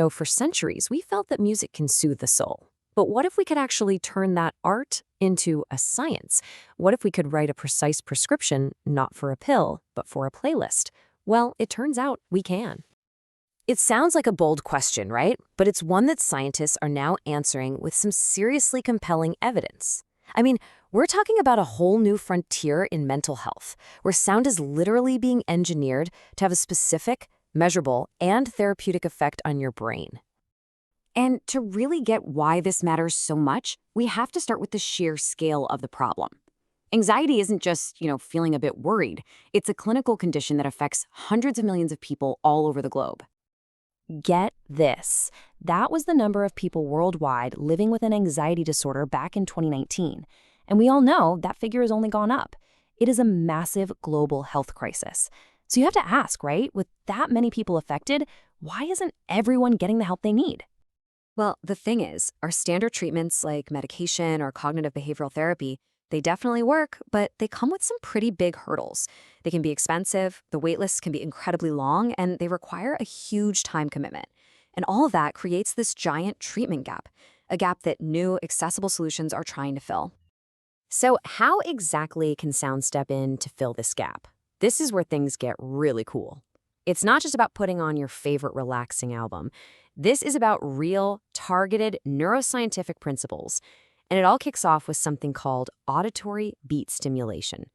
For centuries, we felt that music can soothe the soul. But what if we could actually turn that art into a science? What if we could write a precise prescription, not for a pill, but for a playlist? Well, it turns out we can. It sounds like a bold question, right? But it's one that scientists are now answering with some seriously compelling evidence. I mean, we're talking about a whole new frontier in mental health, where sound is literally being engineered to have a specific, measurable, and therapeutic effect on your brain. And to really get why this matters so much, we have to start with the sheer scale of the problem. Anxiety isn't just, feeling a bit worried. It's a clinical condition that affects hundreds of millions of people all over the globe. Get this. That was the number of people worldwide living with an anxiety disorder back in 2019. And we all know that figure has only gone up. It is a massive global health crisis. So you have to ask, right? With that many people affected, why isn't everyone getting the help they need? Well, the thing is, our standard treatments like medication or cognitive behavioral therapy, they definitely work, but they come with some pretty big hurdles. They can be expensive, the wait lists can be incredibly long, and they require a huge time commitment. And all of that creates this giant treatment gap, a gap that new, accessible solutions are trying to fill. So how exactly can sound step in to fill this gap? This is where things get really cool. It's not just about putting on your favorite relaxing album. This is about real, targeted neuroscientific principles. And it all kicks off with something called auditory beat stimulation.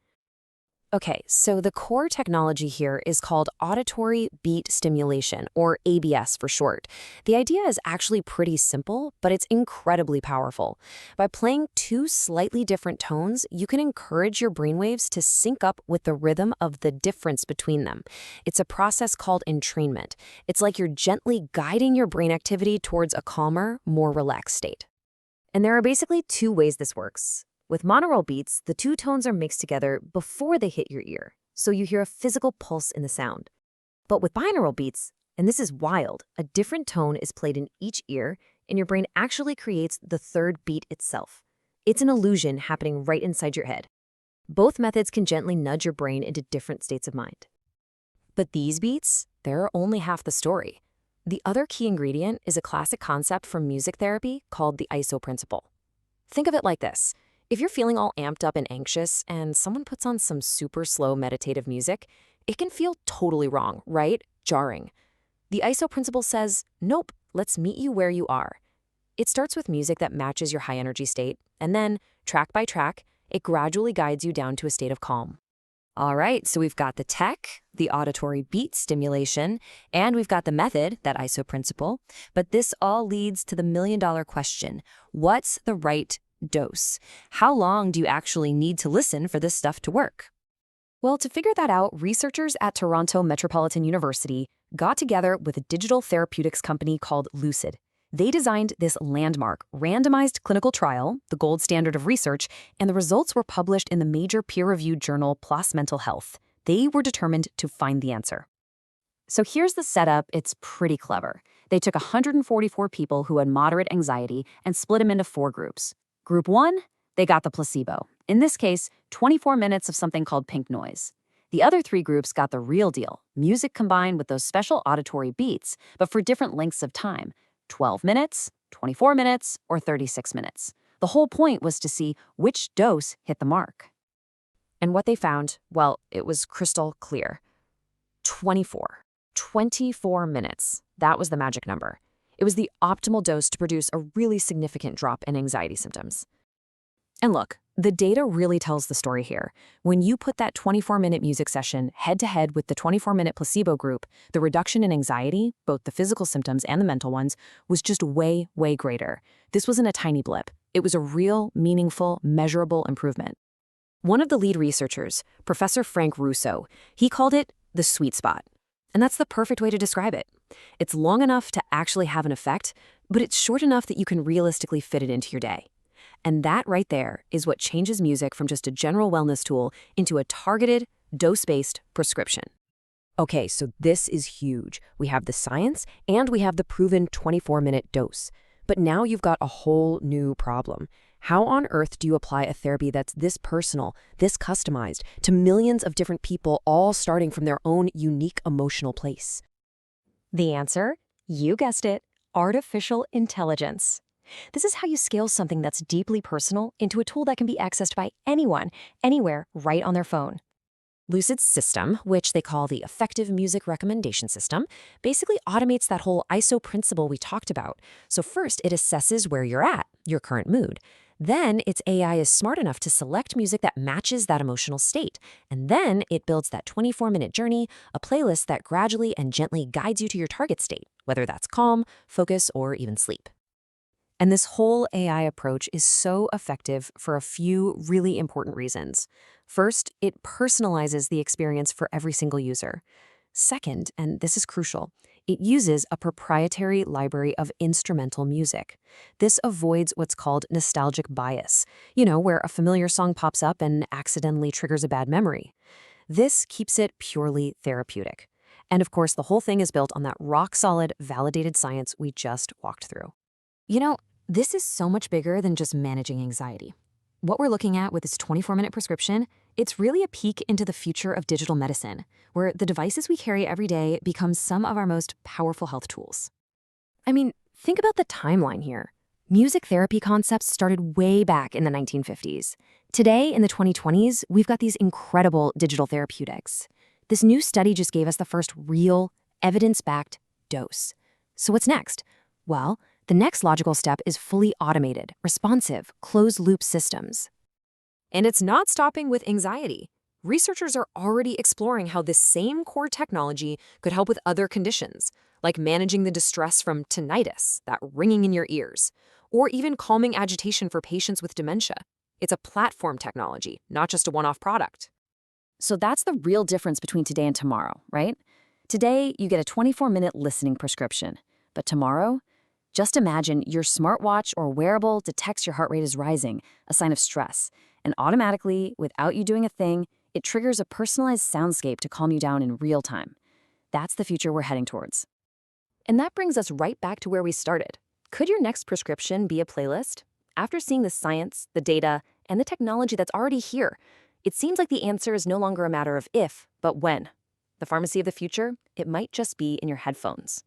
Okay, so the core technology here is called auditory beat stimulation, or ABS for short. The idea is actually pretty simple, but it's incredibly powerful. By playing two slightly different tones, you can encourage your brainwaves to sync up with the rhythm of the difference between them. It's a process called entrainment. It's like you're gently guiding your brain activity towards a calmer, more relaxed state. And there are basically two ways this works. With monaural beats, the two tones are mixed together before they hit your ear, so you hear a physical pulse in the sound. But with binaural beats, and this is wild, a different tone is played in each ear, and your brain actually creates the third beat itself. It's an illusion happening right inside your head. Both methods can gently nudge your brain into different states of mind. But these beats, they're only half the story. The other key ingredient is a classic concept from music therapy called the ISO principle. Think of it like this. If you're feeling all amped up and anxious and someone puts on some super slow meditative music, it can feel totally wrong, right? Jarring. The ISO principle says, nope, let's meet you where you are. It starts with music that matches your high energy state, and then, track by track, it gradually guides you down to a state of calm. All right, so we've got the tech, the auditory beat stimulation, and we've got the method, that ISO principle. But this all leads to the million-dollar question. What's the right dose? How long do you actually need to listen for this stuff to work? Well, to figure that out, researchers at Toronto Metropolitan University got together with a digital therapeutics company called Lucid. They designed this landmark, randomized clinical trial, the gold standard of research, and the results were published in the major peer-reviewed journal PLOS Mental Health. They were determined to find the answer. So here's the setup. It's pretty clever. They took 144 people who had moderate anxiety and split them into 4 groups. Group 1, they got the placebo. In this case, 24 minutes of something called pink noise. The other 3 groups got the real deal, music combined with those special auditory beats, but for different lengths of time, 12 minutes, 24 minutes, or 36 minutes. The whole point was to see which dose hit the mark. And what they found, well, it was crystal clear. 24 minutes. That was the magic number. It was the optimal dose to produce a really significant drop in anxiety symptoms. And look, the data really tells the story here. When you put that 24-minute music session head-to-head with the 24-minute placebo group, the reduction in anxiety, both the physical symptoms and the mental ones, was just way, way greater. This wasn't a tiny blip. It was a real, meaningful, measurable improvement. One of the lead researchers, Professor Frank Russo, he called it the sweet spot. And that's the perfect way to describe it. It's long enough to actually have an effect, but it's short enough that you can realistically fit it into your day. And that right there is what changes music from just a general wellness tool into a targeted, dose-based prescription. Okay, so this is huge. We have the science and we have the proven 24-minute dose. But now you've got a whole new problem. How on earth do you apply a therapy that's this personal, this customized, to millions of different people all starting from their own unique emotional place? The answer? You guessed it, artificial intelligence. This is how you scale something that's deeply personal into a tool that can be accessed by anyone, anywhere, right on their phone. Lucid's system, which they call the Effective Music Recommendation System, basically automates that whole ISO principle we talked about. So first, it assesses where you're at, your current mood. Then, its AI is smart enough to select music that matches that emotional state. And then, it builds that 24-minute journey, a playlist that gradually and gently guides you to your target state, whether that's calm, focus, or even sleep. And this whole AI approach is so effective for a few really important reasons. First, it personalizes the experience for every single user. Second, and this is crucial, it uses a proprietary library of instrumental music. This avoids what's called nostalgic bias, where a familiar song pops up and accidentally triggers a bad memory. This keeps it purely therapeutic. And of course, the whole thing is built on that rock-solid, validated science we just walked through. This is so much bigger than just managing anxiety. What we're looking at with this 24-minute prescription, it's really a peek into the future of digital medicine, where the devices we carry every day become some of our most powerful health tools. I mean, think about the timeline here. Music therapy concepts started way back in the 1950s. Today, in the 2020s, we've got these incredible digital therapeutics. This new study just gave us the first real, evidence-backed dose. So what's next? Well, the next logical step is fully automated, responsive, closed-loop systems. And it's not stopping with anxiety. Researchers are already exploring how this same core technology could help with other conditions, like managing the distress from tinnitus, that ringing in your ears, or even calming agitation for patients with dementia. It's a platform technology, not just a one-off product. So that's the real difference between today and tomorrow, right? Today, you get a 24-minute listening prescription. But tomorrow, just imagine your smartwatch or wearable detects your heart rate is rising, a sign of stress, and automatically, without you doing a thing, it triggers a personalized soundscape to calm you down in real time. That's the future we're heading towards. And that brings us right back to where we started. Could your next prescription be a playlist? After seeing the science, the data, and the technology that's already here, it seems like the answer is no longer a matter of if, but when. The pharmacy of the future, it might just be in your headphones.